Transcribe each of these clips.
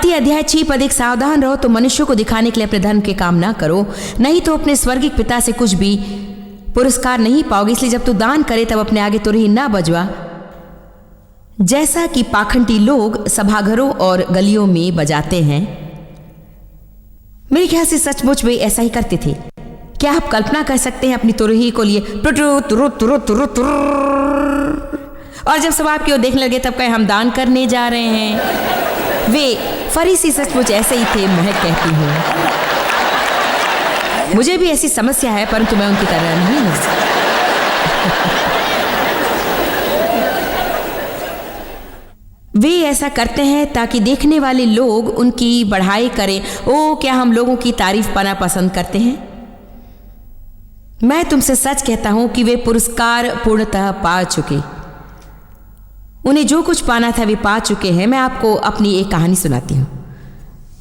मत्ती अध्याय 6 पद 1, सावधान रहो तो मनुष्य को दिखाने के लिए अपने धर्म के काम ना करो, नहीं तो अपने स्वर्गिक पिता से कुछ भी पुरस्कार नहीं पाओगे। इसलिए जब तू दान करे तब अपने आगे तुरही ना बजवा, जैसा कि पाखंडी लोग सभाघरों और गलियों में बजाते हैं। मेरे ख्याल से सचमुच वे ऐसा ही करते थे। क्या आप कल्पना कर सकते हैं अपनी तुरही को लिए और जब सब आपकी ओर देखने लगे तब कहे हम दान करने जा रहे हैं। वे फरीसी सचमुच ऐसे ही थे, महक कहती हूँ। मुझे भी ऐसी समस्या है, परंतु मैं उनकी तरह नहीं हूँ। वे ऐसा करते हैं ताकि देखने वाले लोग उनकी बढ़ाई करें। ओ, क्या हम लोगों की तारीफ पाना पसंद करते हैं? मैं तुमसे सच कहता हूं कि वे पुरस्कार पूर्णतः पा चुके, उन्हें जो कुछ पाना था वे पा चुके हैं। मैं आपको अपनी एक कहानी सुनाती हूँ।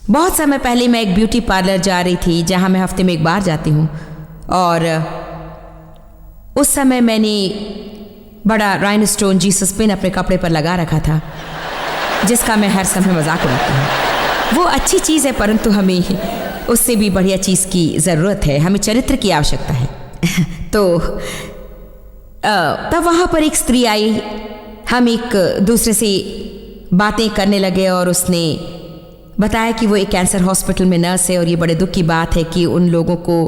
बहुत समय पहले मैं एक ब्यूटी पार्लर जा रही थी, जहाँ मैं हफ्ते में एक बार जाती हूँ, और उस समय मैंने बड़ा राइनस्टोन जीसस पिन अपने कपड़े पर लगा रखा था, जिसका मैं हर समय मजाक उड़ाती हूँ। वो अच्छी चीज़ है, परंतु हमें उससे भी बढ़िया चीज़ की ज़रूरत है, हमें चरित्र की आवश्यकता है। तो तब वहाँ पर एक स्त्री आई, हम एक दूसरे से बातें करने लगे और उसने बताया कि वो एक कैंसर हॉस्पिटल में नर्स है और ये बड़े दुख की बात है कि उन लोगों को,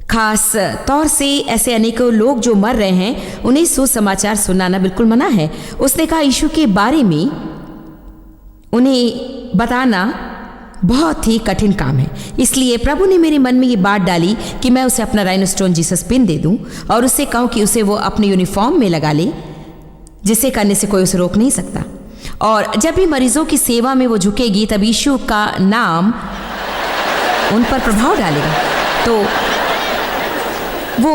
खास तौर से ऐसे अनेकों लोग जो मर रहे हैं, उन्हें सुसमाचार सुनाना बिल्कुल मना है। उसने कहा यीशु के बारे में उन्हें बताना बहुत ही कठिन काम है, इसलिए प्रभु ने मेरे मन में ये बात डाली कि मैं उसे अपना राइनस्टोन जीसस पिन दे दूं और उससे कहूं कि उसे वो अपने यूनिफॉर्म में लगा ले, जिसे करने से कोई उसे रोक नहीं सकता। और जब भी मरीजों की सेवा में वो झुकेगी तब यीशु का नाम उन पर प्रभाव डालेगा। तो वो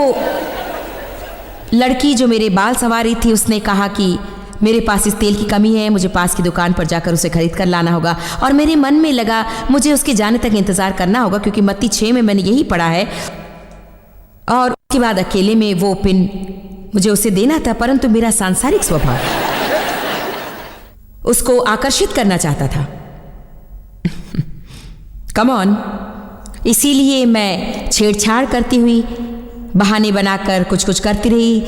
लड़की जो मेरे बाल संवारी थी, उसने कहा कि मेरे पास इस तेल की कमी है, मुझे पास की दुकान पर जाकर उसे खरीद कर लाना होगा। और मेरे मन में लगा मुझे उसके जाने तक इंतज़ार करना होगा, क्योंकि मत्ती 6 में मैंने यही पढ़ा है। और उसके बाद अकेले में वो पिन मुझे उसे देना था, परंतु मेरा सांसारिक स्वभाव उसको आकर्षित करना चाहता था। Come on. इसीलिए मैं छेड़छाड़ करती हुई, बहाने बनाकर कुछ कुछ करती रही।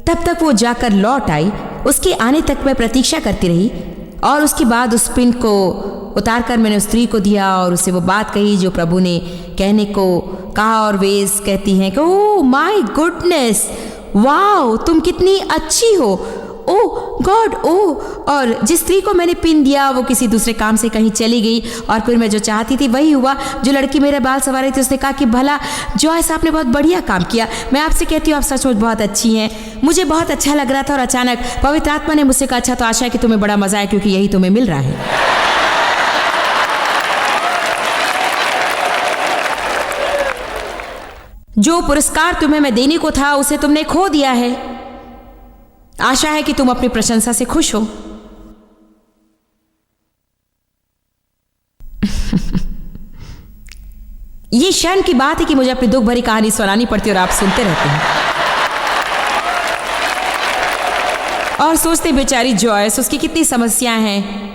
तब तक वो जाकर लौट आई। उसके आने तक मैं प्रतीक्षा करती रही और उसके बाद उस पिन को उतारकर मैंने उस स्त्री को दिया और उसे वो बात कही जो प्रभु ने कहने को कहा। और वे कहती हैं कि ओह माय गुडनेस, वाओ, तुम कितनी अच्छी हो, ओह गॉड, ओह। और जिस स्त्री को मैंने पिन दिया वो किसी दूसरे काम से कहीं चली गई और फिर मैं जो चाहती थी वही हुआ। जो लड़की मेरे बाल संवार रही थी उसने कहा कि भला जॉयस, आपने बहुत बढ़िया काम किया। मैं आपसे कहती हूँ आप सचमुच बहुत अच्छी हैं। मुझे बहुत अच्छा लग रहा था और अचानक पवित्र आत्मा ने मुझसे कहा अच्छा तो आशा है कि तुम्हें बड़ा मजा है, क्योंकि यही तुम्हें मिल रहा है। जो पुरस्कार तुम्हें मैं देने को था उसे तुमने खो दिया है। आशा है कि तुम अपनी प्रशंसा से खुश हो। ये शर्म की बात है कि मुझे अपनी दुख भरी कहानी सुनानी पड़ती है और आप सुनते रहते हैं और सोचते बेचारी जॉयस, उसकी कितनी समस्याएं हैं।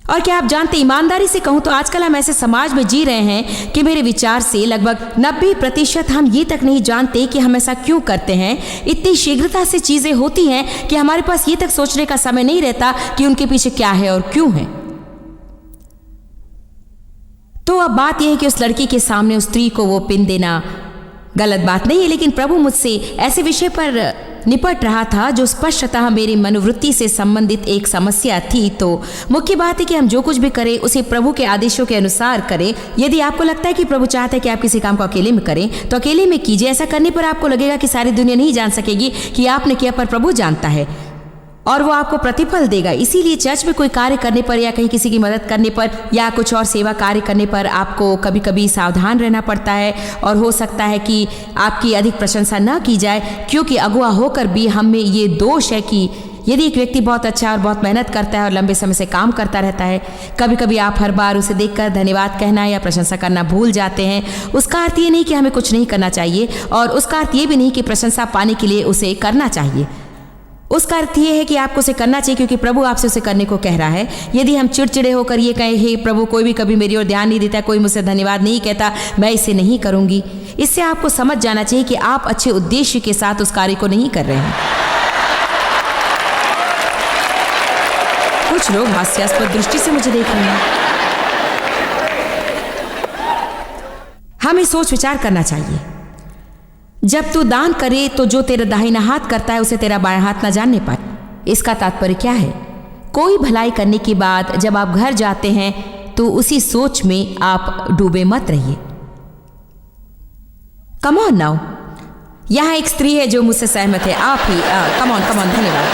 और क्या आप जानते, ईमानदारी से कहूं तो आजकल हम ऐसे समाज में जी रहे हैं कि मेरे विचार से लगभग 90% हम ये तक नहीं जानते कि हम ऐसा क्यों करते हैं। इतनी शीघ्रता से चीजें होती हैं कि हमारे पास ये तक सोचने का समय नहीं रहता कि उनके पीछे क्या है और क्यों है। तो अब बात यह है कि उस लड़की के सामने उस स्त्री को वो पिन देना गलत बात नहीं है, लेकिन प्रभु मुझसे ऐसे विषय पर निपट रहा था जो स्पष्टतः मेरी मनोवृत्ति से संबंधित एक समस्या थी। तो मुख्य बात है कि हम जो कुछ भी करें उसे प्रभु के आदेशों के अनुसार करें। यदि आपको लगता है कि प्रभु चाहते हैं कि आप किसी काम को अकेले में करें तो अकेले में कीजिए। ऐसा करने पर आपको लगेगा कि सारी दुनिया नहीं जान सकेगी कि आपने किया, पर प्रभु जानता है और वो आपको प्रतिफल देगा। इसीलिए चर्च में कोई कार्य करने पर या कहीं किसी की मदद करने पर या कुछ और सेवा कार्य करने पर आपको कभी कभी सावधान रहना पड़ता है और हो सकता है कि आपकी अधिक प्रशंसा न की जाए, क्योंकि अगुआ होकर भी हम में ये दोष है कि यदि एक व्यक्ति बहुत अच्छा और बहुत मेहनत करता है और लंबे समय से काम करता रहता है, कभी कभी आप हर बार उसे देखकर धन्यवाद कहना या प्रशंसा करना भूल जाते हैं। उसका अर्थ ये नहीं कि हमें कुछ नहीं करना चाहिए और उसका अर्थ ये भी नहीं कि प्रशंसा पाने के लिए उसे करना चाहिए। उसका अर्थ ये है कि आपको उसे करना चाहिए क्योंकि प्रभु आपसे उसे करने को कह रहा है। यदि हम चिड़चिड़े होकर ये कहें, हे प्रभु, कोई भी कभी मेरी ओर ध्यान नहीं देता, कोई मुझसे धन्यवाद नहीं कहता, मैं इसे नहीं करूंगी, इससे आपको समझ जाना चाहिए कि आप अच्छे उद्देश्य के साथ उस कार्य को नहीं कर रहे हैं। कुछ लोग हास्यास्पद दृष्टि से मुझे देख रहे हैं। हमें सोच विचार करना चाहिए। जब तू दान करे तो जो तेरा दाहिना हाथ करता है उसे तेरा बायां हाथ न जानने पाए। इसका तात्पर्य क्या है? कोई भलाई करने के बाद जब आप घर जाते हैं तो उसी सोच में आप डूबे मत रहिए। कम ऑन नाउ, यहां एक स्त्री है जो मुझसे सहमत है। आप ही कम ऑन धन्यवाद।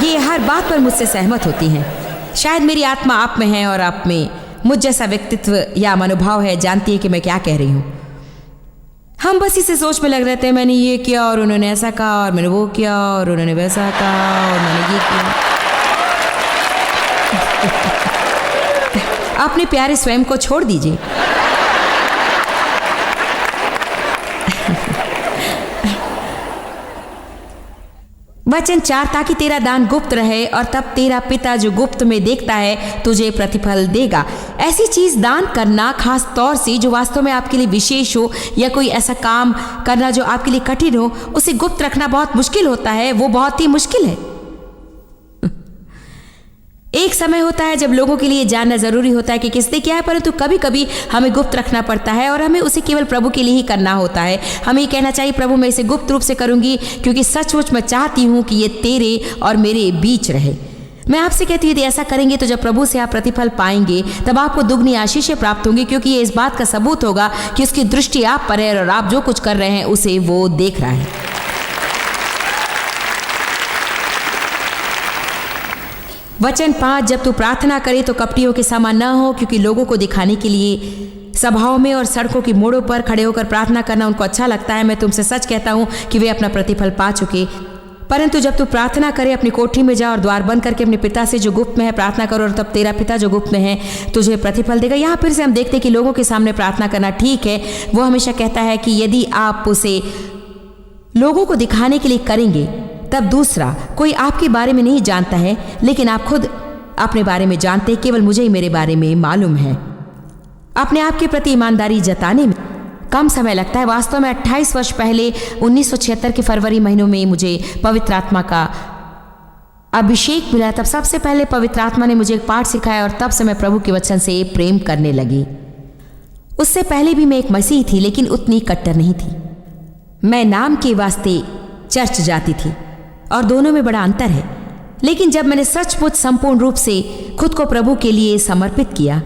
ये हर बात पर मुझसे सहमत होती हैं। शायद मेरी आत्मा आप में है और आप में मुझ जैसा व्यक्तित्व या मनोभाव है, जानती है कि मैं क्या कह रही हूं। हम बस इसे सोच में लग रहते हैं, मैंने ये किया और उन्होंने ऐसा कहा और मैंने वो किया और उन्होंने वैसा कहा और मैंने ये किया। अपने प्यारे स्वयं को छोड़ दीजिए। वचन 4, ताकि तेरा दान गुप्त रहे और तब तेरा पिता जो गुप्त में देखता है तुझे प्रतिफल देगा। ऐसी चीज दान करना, खास तौर से जो वास्तव में आपके लिए विशेष हो, या कोई ऐसा काम करना जो आपके लिए कठिन हो, उसे गुप्त रखना बहुत मुश्किल होता है। वो बहुत ही मुश्किल है। एक समय होता है जब लोगों के लिए जानना जरूरी होता है कि किसने क्या है, परंतु कभी कभी हमें गुप्त रखना पड़ता है और हमें उसे केवल प्रभु के लिए ही करना होता है। हमें कहना चाहिए, प्रभु मैं इसे गुप्त रूप से करूंगी क्योंकि सचमुच मैं चाहती हूं कि ये तेरे और मेरे बीच रहे। मैं आपसे कहती हूँ, यदि ऐसा करेंगे तो जब प्रभु से आप प्रतिफल पाएंगे तब आपको दुगनी आशीषें प्राप्त होंगी, क्योंकि ये इस बात का सबूत होगा कि उसकी दृष्टि आप पर है और आप जो कुछ कर रहे हैं उसे वो देख रहा है। वचन 5, जब तू प्रार्थना करे तो कपटियों के समान न हो, क्योंकि लोगों को दिखाने के लिए सभाओं में और सड़कों की मोड़ों पर खड़े होकर प्रार्थना करना उनको अच्छा लगता है। मैं तुमसे सच कहता हूं कि वे अपना प्रतिफल पा चुके। परंतु जब तू प्रार्थना करे अपनी कोठरी में जा और द्वार बंद करके अपने पिता से जो गुप्त में है प्रार्थना करो, और तब तेरा पिता जो गुप्त में है तुझे प्रतिफल देगा। यहाँ फिर से हम देखते हैं कि लोगों के सामने प्रार्थना करना ठीक है। वो हमेशा कहता है कि यदि आप उसे लोगों को दिखाने के लिए करेंगे तब दूसरा कोई आपके बारे में नहीं जानता है, लेकिन आप खुद अपने बारे में जानते हैं। केवल मुझे ही मेरे बारे में मालूम है। अपने आप के प्रति ईमानदारी जताने में कम समय लगता है। वास्तव में 28 वर्ष पहले 1976 के फरवरी महीनों में मुझे पवित्र आत्मा का अभिषेक मिला। तब सबसे पहले पवित्र आत्मा ने मुझे एक पाठ सिखाया और तब से मैं प्रभु के वचन से प्रेम करने लगी। उससे पहले भी मैं एक मसीही थी, लेकिन उतनी कट्टर नहीं थी। मैं नाम के वास्ते चर्च जाती थी और दोनों में बड़ा अंतर है। लेकिन जब मैंने सचमुच संपूर्ण रूप से खुद को प्रभु के लिए समर्पित किया,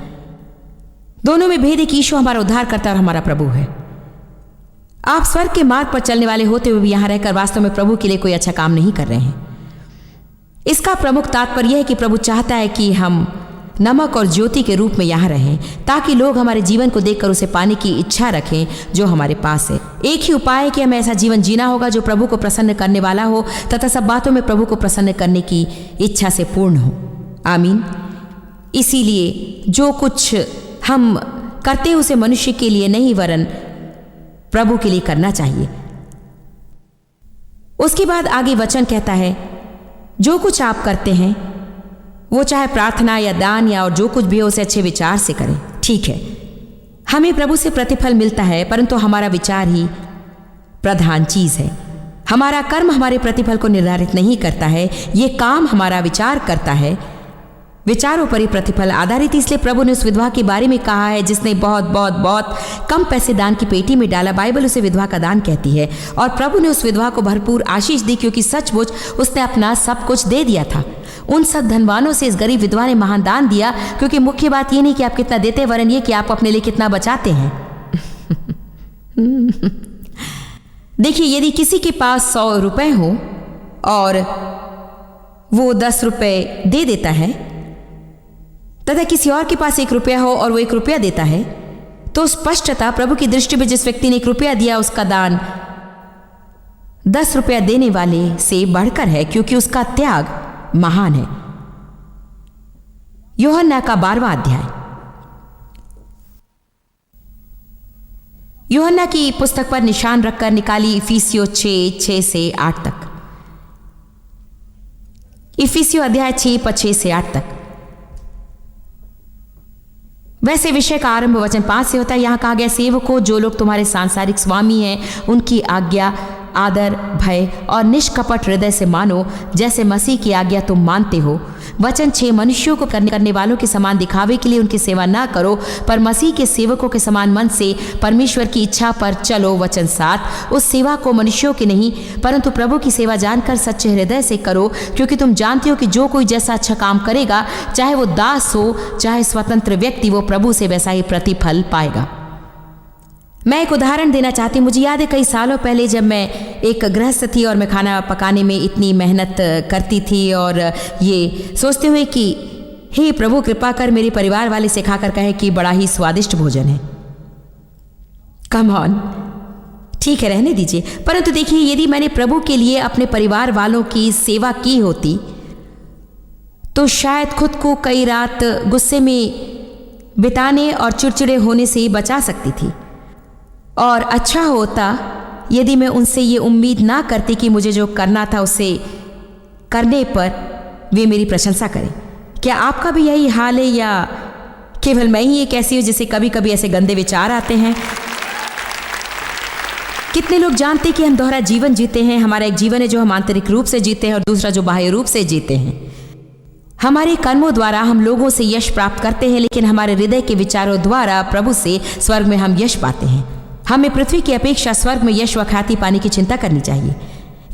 दोनों में भेद है कि यीशु हमारा उद्धारकर्ता और हमारा प्रभु है। आप स्वर्ग के मार्ग पर चलने वाले होते हुए भी यहां रहकर वास्तव में प्रभु के लिए कोई अच्छा काम नहीं कर रहे हैं। इसका प्रमुख तात्पर्य यह है कि प्रभु चाहता है कि हम नमक और ज्योति के रूप में यहां रहें, ताकि लोग हमारे जीवन को देखकर उसे पाने की इच्छा रखें जो हमारे पास है। एक ही उपाय है कि हमें ऐसा जीवन जीना होगा जो प्रभु को प्रसन्न करने वाला हो तथा सब बातों में प्रभु को प्रसन्न करने की इच्छा से पूर्ण हो। आमीन। इसीलिए जो कुछ हम करते हैं उसे मनुष्य के लिए नहीं वरन प्रभु के लिए करना चाहिए। उसके बाद आगे वचन कहता है, जो कुछ आप करते हैं वो चाहे प्रार्थना या दान या और जो कुछ भी हो उसे अच्छे विचार से करें। ठीक है, हमें प्रभु से प्रतिफल मिलता है, परंतु हमारा विचार ही प्रधान चीज है। हमारा कर्म हमारे प्रतिफल को निर्धारित नहीं करता है, ये काम हमारा विचार करता है। विचारों पर ही प्रतिफल आधारित। इसलिए प्रभु ने उस विधवा के बारे में कहा है जिसने बहुत बहुत बहुत कम पैसे दान की पेटी में डाला। बाइबल उसे विधवा का दान कहती है और प्रभु ने उस विधवा को भरपूर आशीष दी, क्योंकि सचमुच उसने अपना सब कुछ दे दिया था। उन सब धनवानों से इस गरीब विधवा ने महान दान दिया, क्योंकि मुख्य बात यह नहीं कि आप कितना देते, वरन ये कि आप अपने लिए कितना बचाते हैं। देखिए, यदि किसी के पास 100 रुपए हो और वो 10 रुपए दे देता है, तथा किसी और के पास 1 रुपया हो और वो 1 रुपया देता है, तो स्पष्टता प्रभु की दृष्टि में जिस व्यक्ति ने 1 रुपया दिया उसका दान 10 रुपया देने वाले से बढ़कर है, क्योंकि उसका त्याग महान है। यूहन्ना का 12वां अध्याय। यूहन्ना की पुस्तक पर निशान रखकर निकाली इफिसियों 6:6 से 8 तक। इफिसियों अध्याय 6 पद 6 से 8 तक। वैसे विषय का आरंभ वचन 5 से होता है। यहाँ कहा गया, सेवकों, जो लोग तुम्हारे सांसारिक स्वामी हैं, उनकी आज्ञा आदर, भय और निष्कपट हृदय से मानो, जैसे मसीह की आज्ञा तुम मानते हो। वचन 6, मनुष्यों को करने वालों के समान दिखावे के लिए उनकी सेवा ना करो, पर मसीह के सेवकों के समान मन से परमेश्वर की इच्छा पर चलो। वचन 7, उस सेवा को मनुष्यों की नहीं परंतु प्रभु की सेवा जानकर सच्चे हृदय से करो, क्योंकि तुम जानते हो कि जो कोई जैसा अच्छा काम करेगा, चाहे वो दास हो चाहे स्वतंत्र व्यक्ति, वो प्रभु से वैसा ही प्रतिफल पाएगा। मैं एक उदाहरण देना चाहती हूँ। मुझे याद है कई सालों पहले जब मैं एक गृहस्थ थी और मैं खाना पकाने में इतनी मेहनत करती थी और ये सोचते हुए कि हे प्रभु कृपा कर मेरे परिवार वाले सिखा कर कहे कि बड़ा ही स्वादिष्ट भोजन है। कम ऑन, ठीक है रहने दीजिए। परंतु देखिए, यदि मैंने प्रभु के लिए अपने परिवार वालों की सेवा की होती तो शायद खुद को कई रात गुस्से में बिताने और चिड़चिड़े होने से बचा सकती थी। और अच्छा होता यदि मैं उनसे ये उम्मीद ना करती कि मुझे जो करना था उसे करने पर वे मेरी प्रशंसा करें। क्या आपका भी यही हाल है या केवल मैं ही एक ऐसी हूँ जिसे कभी कभी ऐसे गंदे विचार आते हैं? कितने लोग जानते हैं कि हम दोहरा जीवन जीते हैं। हमारा एक जीवन है जो हम आंतरिक रूप से जीते हैं और दूसरा जो बाह्य रूप से जीते हैं। हमारे कर्मों द्वारा हम लोगों से यश प्राप्त करते हैं, लेकिन हमारे हृदय के विचारों द्वारा प्रभु से स्वर्ग में हम यश पाते हैं। हमें पृथ्वी की अपेक्षा स्वर्ग में यश व ख्याति पाने की चिंता करनी चाहिए।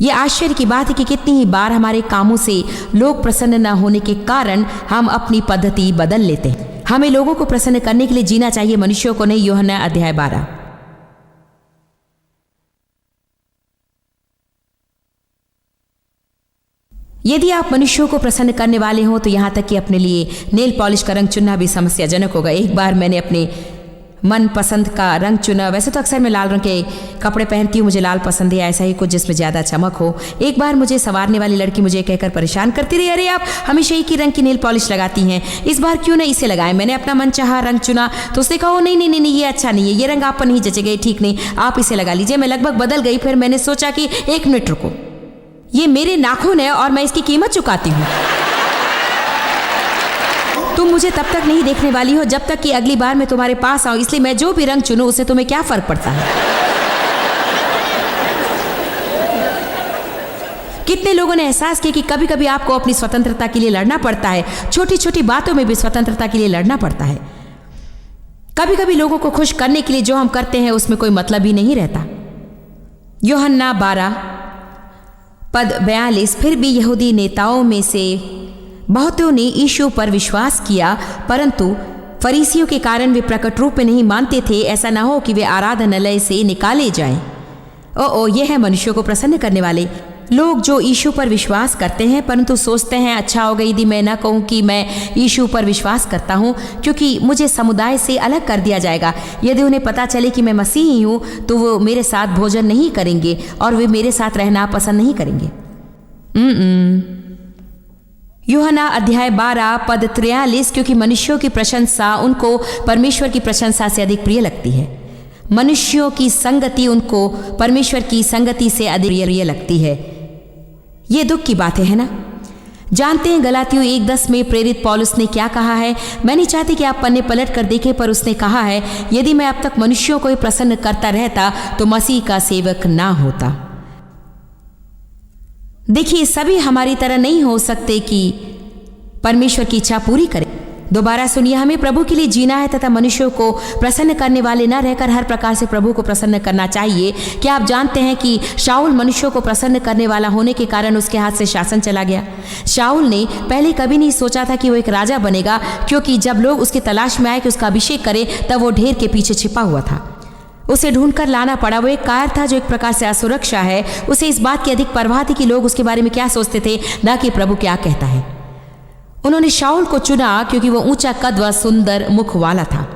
ये आश्चर्य की बात है कि कितनी ही बार हमारे कामों से लोग प्रसन्न न होने के कारण हम अपनी पद्धति बदल लेते हैं। हमें लोगों को प्रसन्न करने के लिए जीना चाहिए, मनुष्यों को नहीं। यूहन्ना अध्याय 12। यदि आप मनुष्यों को प्रसन्न करने वाले हो तो यहाँ तक कि अपने लिए नेल पॉलिश का रंग चुनना भी समस्याजनक होगा। एक बार मैंने अपने मन पसंद का रंग चुना। वैसे तो अक्सर मैं लाल रंग के कपड़े पहनती हूँ, मुझे लाल पसंद है, ऐसा ही कुछ जिसमें ज़्यादा चमक हो। एक बार मुझे संवारने वाली लड़की मुझे कहकर परेशान करती रही, अरे आप हमेशा एक ही रंग की नेल पॉलिश लगाती हैं, इस बार क्यों नहीं इसे लगाएं। मैंने अपना मनचाहा रंग चुना तो उसने कहा नहीं नहीं नहीं नहीं, ये अच्छा नहीं है, ये रंग आप पर नहीं जचेगा, ठीक नहीं, आप इसे लगा लीजिए। मैं लगभग बदल गई। फिर मैंने सोचा कि एक मिनट रुको, ये मेरे नाखून है और मैं इसकी कीमत चुकाती हूँ। तुम मुझे तब तक नहीं देखने वाली हो जब तक कि अगली बार मैं तुम्हारे पास आऊं, इसलिए मैं जो भी रंग चुनूं उससे तुम्हें क्या फर्क पड़ता है। कितने लोगों ने एहसास किया कि कभी कभी आपको अपनी स्वतंत्रता के लिए लड़ना पड़ता है। छोटी छोटी बातों में भी स्वतंत्रता के लिए लड़ना पड़ता है। कभी कभी लोगों को खुश करने के लिए जो हम करते हैं उसमें कोई मतलब ही नहीं रहता। यूहन्ना 12 पद 42, फिर भी यहूदी नेताओं में से बहुतों ने यीशु पर विश्वास किया, परंतु फरीसियों के कारण वे प्रकट रूप में नहीं मानते थे, ऐसा न हो कि वे आराधनालय से निकाले जाएं। ये है मनुष्यों को प्रसन्न करने वाले लोग जो यीशु पर विश्वास करते हैं, परंतु सोचते हैं अच्छा होगा यदि मैं न कहूँ कि मैं यीशु पर विश्वास करता हूँ, क्योंकि मुझे समुदाय से अलग कर दिया जाएगा। यदि उन्हें पता चले कि मैं मसीही हूँ तो वो मेरे साथ भोजन नहीं करेंगे और वे मेरे साथ रहना पसंद नहीं करेंगे। यूहन्ना अध्याय 12 पद 43, क्योंकि मनुष्यों की प्रशंसा उनको परमेश्वर की प्रशंसा से अधिक प्रिय लगती है। मनुष्यों की संगति उनको परमेश्वर की संगति से अधिक प्रिय लगती है। ये दुख की बात है ना। जानते हैं गलातियों 1:10 में प्रेरित पौलुस ने क्या कहा है? मैं नहीं चाहती कि आप पन्ने पलट कर देखें, पर उसने कहा है, यदि मैं अब तक मनुष्यों को ही प्रसन्न करता रहता तो मसीह का सेवक ना होता। देखिए, सभी हमारी तरह नहीं हो सकते कि परमेश्वर की इच्छा पूरी करें। दोबारा सुनिए, हमें प्रभु के लिए जीना है तथा मनुष्यों को प्रसन्न करने वाले न रहकर हर प्रकार से प्रभु को प्रसन्न करना चाहिए। क्या आप जानते हैं कि शाऊल मनुष्यों को प्रसन्न करने वाला होने के कारण उसके हाथ से शासन चला गया? शाऊल ने पहले कभी नहीं सोचा था कि वो एक राजा बनेगा, क्योंकि जब लोग उसकी तलाश में आए कि उसका अभिषेक करे तब वो ढेर के पीछे छिपा हुआ था। उसे ढूंढकर लाना पड़ा। वो एक कायर था जो एक प्रकार से असुरक्षा है। उसे इस बात की अधिक परवाह थी कि लोग उसके बारे में क्या सोचते थे, न कि प्रभु क्या कहता है। उन्होंने शाऊल को चुना क्योंकि वो ऊंचा कद व सुंदर मुख वाला था।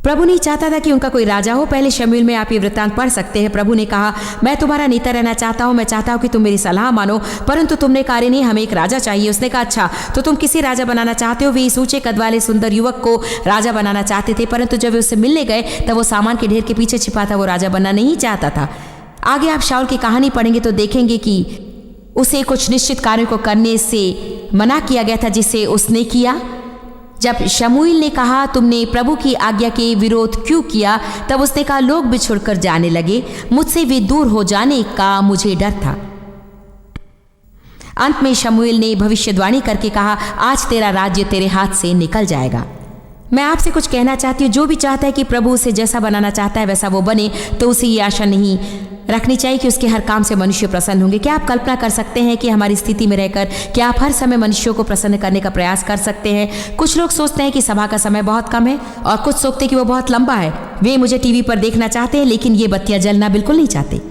प्रभु नहीं चाहता था कि उनका कोई राजा हो। पहले शमूएल में आप ये वृत्तांत पढ़ सकते हैं। प्रभु ने कहा, मैं तुम्हारा नेता रहना चाहता हूँ, मैं चाहता हूँ कि तुम मेरी सलाह मानो, परंतु तुमने कहा नहीं, हमें एक राजा चाहिए। उसने कहा, अच्छा तो तुम किसी राजा बनाना चाहते हो? वे इस ऊंचे कद वाले सुंदर युवक को राजा बनाना चाहते थे, परंतु जब वे उससे मिलने गए तब वो सामान के ढेर के पीछे छिपा था। वो राजा बनना नहीं चाहता था। आगे आप शाऊल की कहानी पढ़ेंगे तो देखेंगे कि उसे कुछ निश्चित कार्यों को करने से मना किया गया था जिसे उसने किया। जब शमूएल ने कहा तुमने प्रभु की आज्ञा के विरोध क्यों किया, तब उसने कहा लोग बिछुड़कर जाने लगे, मुझसे वे दूर हो जाने का मुझे डर था। अंत में शमूएल ने भविष्यवाणी करके कहा आज तेरा राज्य तेरे हाथ से निकल जाएगा। मैं आपसे कुछ कहना चाहती हूँ, जो भी चाहता है कि प्रभु उसे जैसा बनाना चाहता है वैसा वो बने, तो उसे ये आशा नहीं रखनी चाहिए कि उसके हर काम से मनुष्य प्रसन्न होंगे। क्या आप कल्पना कर सकते हैं कि हमारी स्थिति में रहकर क्या आप हर समय मनुष्यों को प्रसन्न करने का प्रयास कर सकते हैं? कुछ लोग सोचते हैं कि सभा का समय बहुत कम है और कुछ सोचते हैं कि वो बहुत लंबा है। वे मुझे टीवी पर देखना चाहते हैं लेकिन ये बत्तियां जलना बिल्कुल नहीं चाहते।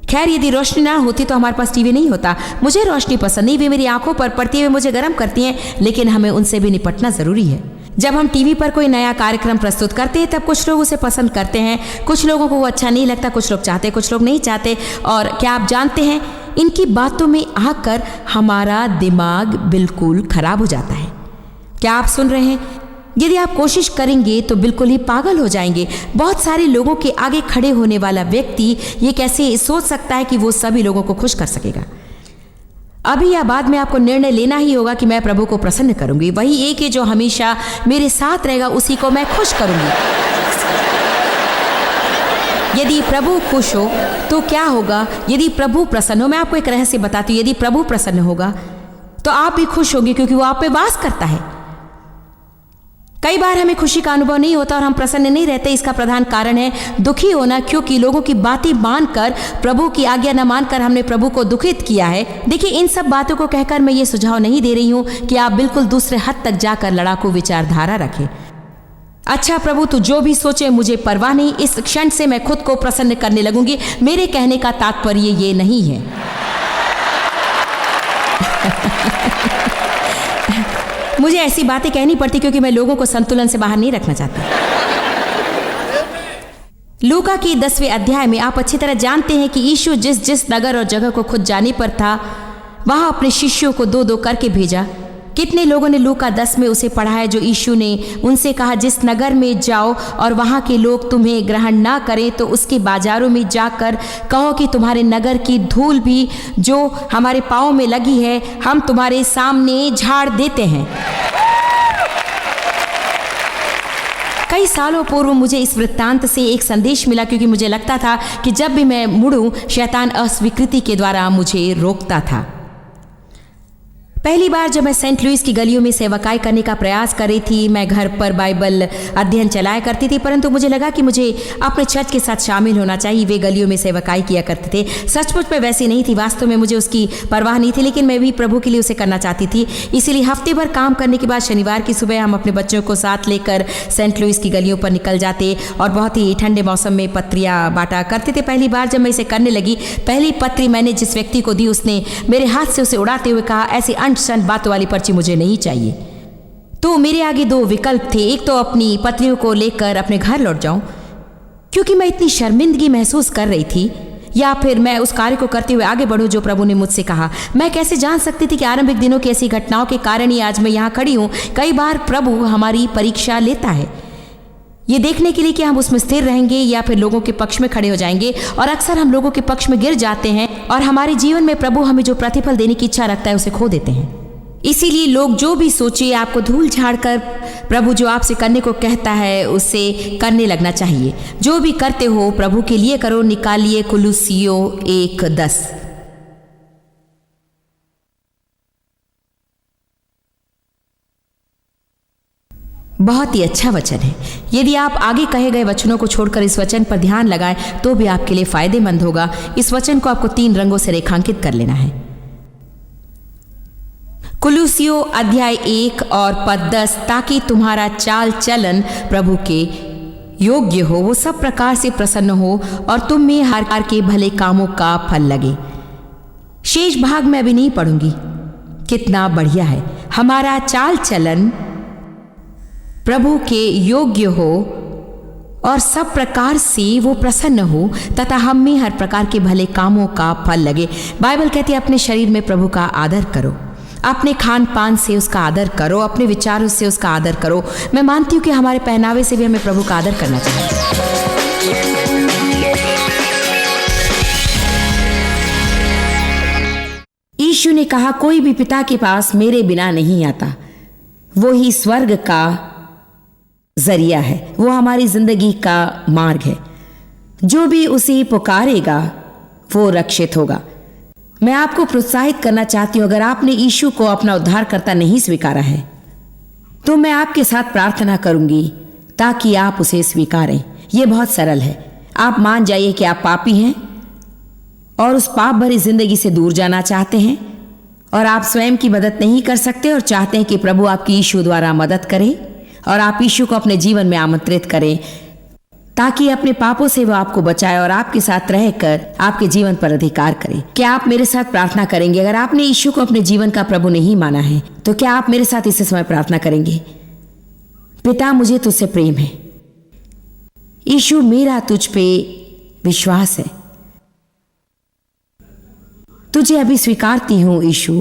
खैर, यदि रोशनी ना होती तो हमारे पास टीवी नहीं होता। मुझे रोशनी पसंद नहीं, वे मेरी आंखों पर पड़ती हुई मुझे गर्म करती हैं, लेकिन हमें उनसे भी निपटना जरूरी है। जब हम टीवी पर कोई नया कार्यक्रम प्रस्तुत करते हैं तब कुछ लोग उसे पसंद करते हैं, कुछ लोगों को वो अच्छा नहीं लगता, कुछ लोग चाहते, कुछ लोग नहीं चाहते। और क्या आप जानते हैं, इनकी बातों में आकर हमारा दिमाग बिल्कुल खराब हो जाता है। क्या आप सुन रहे हैं? यदि आप कोशिश करेंगे तो बिल्कुल ही पागल हो जाएंगे। बहुत सारे लोगों के आगे खड़े होने वाला व्यक्ति ये कैसे सोच सकता है कि वो सभी लोगों को खुश कर सकेगा? अभी या बाद में आपको निर्णय लेना ही होगा कि मैं प्रभु को प्रसन्न करूंगी। वही एक है जो हमेशा मेरे साथ रहेगा, उसी को मैं खुश करूंगी। यदि प्रभु खुश हो तो क्या होगा? यदि प्रभु प्रसन्न हो, मैं आपको एक रहस्य बताती हूँ, यदि प्रभु प्रसन्न होगा तो आप भी खुश होंगे क्योंकि वो आप पे वास करता है। कई बार हमें खुशी का अनुभव नहीं होता और हम प्रसन्न नहीं रहते। इसका प्रधान कारण है दुखी होना, क्योंकि लोगों की बातें मानकर, प्रभु की आज्ञा न मानकर हमने प्रभु को दुखित किया है। देखिए, इन सब बातों को कहकर मैं ये सुझाव नहीं दे रही हूं कि आप बिल्कुल दूसरे हद तक जाकर लड़ाकू विचारधारा रखें। अच्छा प्रभु तू जो भी सोचे मुझे परवाह नहीं, इस क्षण से मैं खुद को प्रसन्न करने लगूंगी। मेरे कहने का तात्पर्य ये नहीं है मुझे ऐसी बातें कहनी पड़ती क्योंकि मैं लोगों को संतुलन से बाहर नहीं रखना चाहती। लूका की 10वें अध्याय में आप अच्छी तरह जानते हैं कि यीशु जिस जिस नगर और जगह को खुद जाने पर था, वहां अपने शिष्यों को 2-2 करके भेजा। कितने लोगों ने लूका 10 में उसे पढ़ा है जो यीशु ने उनसे कहा जिस नगर में जाओ और वहां के लोग तुम्हें ग्रहण ना करें तो उसके बाजारों में जाकर कहो कि तुम्हारे नगर की धूल भी जो हमारे पाँव में लगी है हम तुम्हारे सामने झाड़ देते हैं। कई सालों पूर्व मुझे इस वृत्तांत से एक संदेश मिला, क्योंकि मुझे लगता था कि जब भी मैं मुड़ूं शैतान अस्वीकृति के द्वारा मुझे रोकता था। पहली बार जब मैं सेंट लुइस की गलियों में सेवकाई करने का प्रयास कर रही थी, मैं घर पर बाइबल अध्ययन चलाया करती थी, परंतु मुझे लगा कि मुझे अपने चर्च के साथ शामिल होना चाहिए। वे गलियों में सेवकाई किया करते थे। सचमुच में वैसी नहीं थी, वास्तव में मुझे उसकी परवाह नहीं थी, लेकिन मैं भी प्रभु के लिए उसे करना चाहती थी। इसीलिए हफ्ते भर काम करने के बाद शनिवार की सुबह हम अपने बच्चों को साथ लेकर सेंट लुइस की गलियों पर निकल जाते और बहुत ही ठंडे मौसम में पत्रियाँ बांटा करते थे। पहली बार जब मैं इसे करने लगी, पहली पत्री मैंने जिस व्यक्ति को दी उसने मेरे हाथ से उसे उड़ाते हुए कहा ऐसी अंट-शंट बातों वाली पर्ची मुझे नहीं चाहिए। तो मेरे आगे 2 विकल्प थे, एक तो अपनी पत्रियों को लेकर अपने घर लौट जाऊं क्योंकि मैं इतनी शर्मिंदगी महसूस कर रही थी, या फिर मैं उस कार्य को करते हुए आगे बढ़ूं जो प्रभु ने मुझसे कहा। मैं कैसे जान सकती थी कि आरंभिक दिनों की ऐसी घटनाओं के कारण ही आज मैं यहाँ खड़ी हूँ। कई बार प्रभु हमारी परीक्षा लेता है ये देखने के लिए कि हम उसमें स्थिर रहेंगे या फिर लोगों के पक्ष में खड़े हो जाएंगे, और अक्सर हम लोगों के पक्ष में गिर जाते हैं और हमारे जीवन में प्रभु हमें जो प्रतिफल देने की इच्छा रखता है उसे खो देते हैं। इसीलिए लोग जो भी सोचे आपको धूल झाड़कर प्रभु जो आपसे करने को कहता है उसे करने लगना चाहिए। जो भी करते हो प्रभु के लिए करो। निकालिए कुलुस्सियों 1:10। बहुत ही अच्छा वचन है। यदि आप आगे कहे गए वचनों को छोड़कर इस वचन पर ध्यान लगाएं तो भी आपके लिए फायदेमंद होगा। इस वचन को आपको 3 रंगों से रेखांकित कर लेना है। कुलुस्सियों अध्याय 1 और पद 10, ताकि तुम्हारा चाल चलन प्रभु के योग्य हो, वो सब प्रकार से प्रसन्न हो और तुम में हर प्रकार के भले कामों का फल लगे। शेष भाग में अभी नहीं पढ़ूंगी। कितना बढ़िया है। हमारा चाल चलन प्रभु के योग्य हो और सब प्रकार से वो प्रसन्न हो तथा हम में हर प्रकार के भले कामों का फल लगे। बाइबल कहती है अपने शरीर में प्रभु का आदर करो, अपने खान पान से उसका आदर करो, अपने विचारों से उसका आदर करो। मैं मानती हूँ कि हमारे पहनावे से भी हमें प्रभु का आदर करना चाहिए। यीशु ने कहा, कोई भी पिता के पास मेरे बिना नहीं आता। वो ही स्वर्ग का जरिया है, वो हमारी जिंदगी का मार्ग है। जो भी उसे पुकारेगा वो रक्षित होगा। मैं आपको प्रोत्साहित करना चाहती हूं, अगर आपने यीशु को अपना उद्धारकर्ता नहीं स्वीकारा है तो मैं आपके साथ प्रार्थना करूंगी ताकि आप उसे स्वीकारें। यह बहुत सरल है। आप मान जाइए कि आप पापी हैं और उस पाप भरी जिंदगी से दूर जाना चाहते हैं और आप स्वयं की मदद नहीं कर सकते और चाहते हैं कि प्रभु आपकी यीशु द्वारा मदद करे और आप यीशु को अपने जीवन में आमंत्रित करें ताकि अपने पापों से वो आपको बचाए और आपके साथ रहकर आपके जीवन पर अधिकार करे। क्या आप मेरे साथ प्रार्थना करेंगे? अगर आपने यीशु को अपने जीवन का प्रभु नहीं माना है तो क्या आप मेरे साथ इस समय प्रार्थना करेंगे? पिता, मुझे तुझसे प्रेम है। यीशु, मेरा तुझ पे विश्वास है। तुझे अभी स्वीकारती हूं यीशु।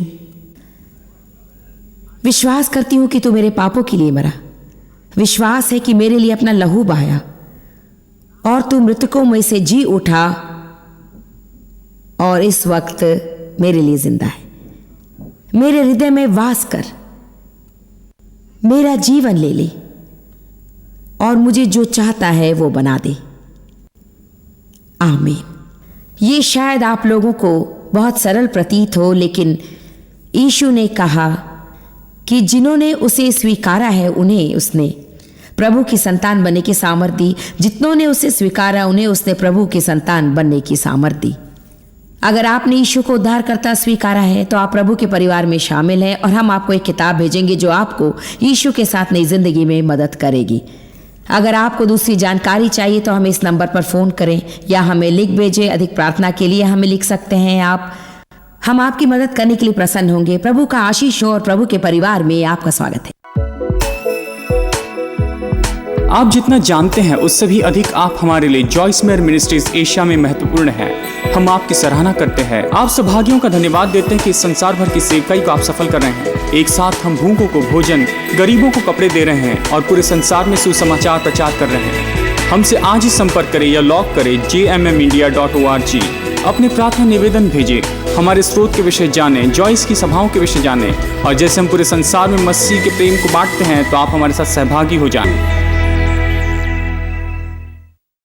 विश्वास करती हूं कि तू मेरे पापों के लिए मरा। विश्वास है कि मेरे लिए अपना लहू बहाया और तू मृतकों में से जी उठा और इस वक्त मेरे लिए जिंदा है। मेरे हृदय में वास कर, मेरा जीवन ले ले और मुझे जो चाहता है वो बना दे। आमीन। ये शायद आप लोगों को बहुत सरल प्रतीत हो, लेकिन यीशु ने कहा कि जिन्होंने उसे स्वीकारा है उन्हें उसने प्रभु की संतान बनने की सामर्थ दी। जितनों ने उसे स्वीकारा उन्हें उसने प्रभु की संतान बनने की सामर्थ दी। अगर आपने यीशु को उद्धारकर्ता स्वीकारा है तो आप प्रभु के परिवार में शामिल हैं और हम आपको एक किताब भेजेंगे जो आपको यीशु के साथ नई जिंदगी में मदद करेगी। अगर आपको दूसरी जानकारी चाहिए तो हमें इस नंबर पर फोन करें या हमें लिख भेजें। अधिक प्रार्थना के लिए हमें लिख सकते हैं आप। हम आपकी मदद करने के लिए प्रसन्न होंगे। प्रभु का आशीष हो और प्रभु के परिवार में आपका स्वागत है। आप जितना जानते हैं उससे भी अधिक आप हमारे लिए जॉइस मेयर मिनिस्ट्रीज एशिया में महत्वपूर्ण है। हम आपकी सराहना करते हैं। आप सौभाग्यों का धन्यवाद देते हैं कि इस संसार भर की सेवकाई को आप सफल कर रहे हैं। एक साथ हम भूखों को भोजन, गरीबों को कपड़े दे रहे हैं और पूरे संसार में सुसमाचार प्रचार कर रहे हैं। हमसे आज ही संपर्क करें या लॉग करें jmmindia.org। अपने प्रार्थना निवेदन भेजें, हमारे स्रोत के विषय जानें, जॉइस की सभाओं के विषय जानें और जैसे हम पूरे संसार में मसीह के प्रेम को बांटते हैं तो आप हमारे साथ सहभागी हो जाएं।